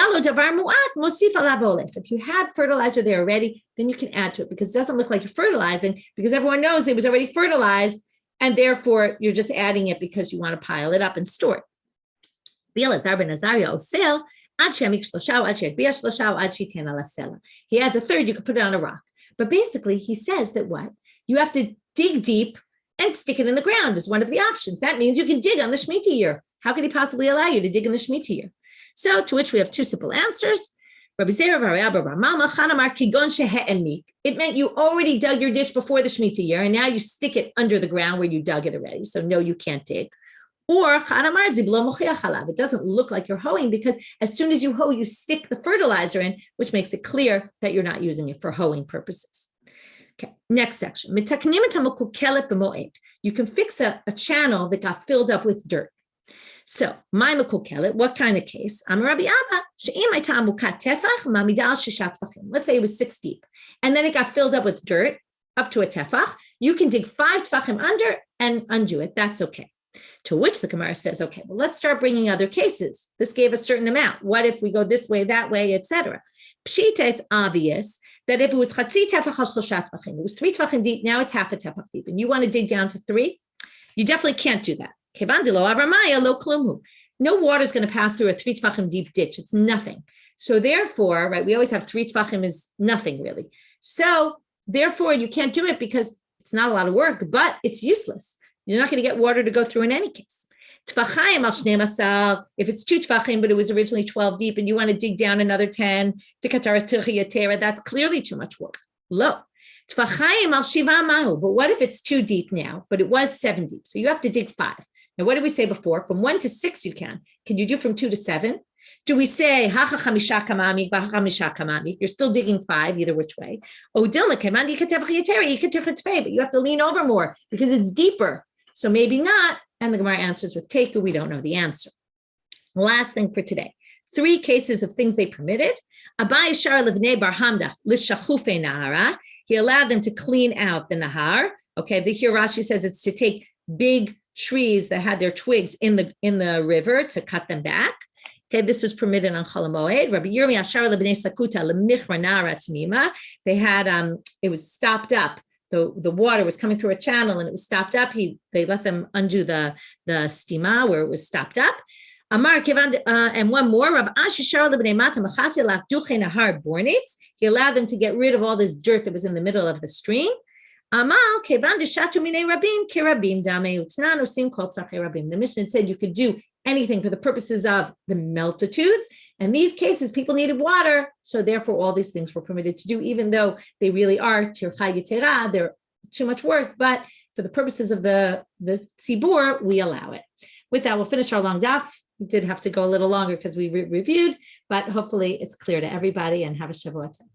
you have fertilizer there already, then you can add to it because it doesn't look like you're fertilizing because everyone knows it was already fertilized and therefore you're just adding it because you want to pile it up and store it. He adds a third, you could put it on a rock. But basically he says that what? You have to dig deep and stick it in the ground is one of the options. That means you can dig on the Shemitah year. How could he possibly allow you to dig in the Shemitah year? So to which we have two simple answers. It meant you already dug your ditch before the Shemitah year, and now you stick it under the ground where you dug it already. So no, you can't dig. Or it doesn't look like you're hoeing because as soon as you hoe, you stick the fertilizer in, which makes it clear that you're not using it for hoeing purposes. Okay, next section. You can fix a channel that got filled up with dirt. So, what kind of case? Let's say it was 6 deep, and then it got filled up with dirt up to a tefach. You can dig 5 tefachim under and undo it. That's okay. To which the Gemara says, okay, well, let's start bringing other cases. This gave a certain amount. What if we go this way, that way, etc.? Pshita, it's obvious that if it was chatzi tefach al shlosha tefachim, it was 3 tefachim deep, now it's half a tefach deep, and you want to dig down to 3, you definitely can't do that. No water is going to pass through a 3 tefachim deep ditch. It's nothing. So therefore, right, we always have 3 tefachim is nothing really. So therefore, you can't do it because it's not a lot of work, but it's useless. You're not going to get water to go through in any case. Tefachim al shnei masal, if it's 2 tefachim, but it was originally 12 deep and you want to dig down another 10, that's clearly too much work. Low. Tefachim al shiva mahu, but what if it's 2 deep now, but it was 7 deep? So you have to dig 5. Now, what did we say before? From 1 to 6 you can. Can you do from 2 to 7? Do we say, you're still digging 5 either which way? But you have to lean over more because it's deeper. So maybe not. And the Gemara answers with Teku, we don't know the answer. Last thing for today. 3 cases of things they permitted. Abai shar levnei bar hamda l'shachufe nahara. He allowed them to clean out the nahar. Okay, here Rashi says it's to take big trees that had their twigs in the river to cut them back. Okay, this was permitted on Chol Moed. Rabbi Yomi ashar lebnei sakuta lemichra nahara tamima. They had it was stopped up. The water was coming through a channel and it was stopped up. They let them undo the stima where it was stopped up. Amar and one more. Rav Ashi shar lebnei mata machasi lachduche nahar bornitz. He allowed them to get rid of all this dirt that was in the middle of the stream. Amal kevan deshatu minei rabim kerabim damei utnan osim kol tzarchei rabim. The Mishnah said you could do anything for the purposes of the multitudes. And these cases, people needed water. So therefore, all these things were permitted to do, even though they really are tircha yetera, they're too much work. But for the purposes of the tzibur, we allow it. With that, we'll finish our long daf. We did have to go a little longer because we reviewed, but hopefully it's clear to everybody and have a Shavua Tov.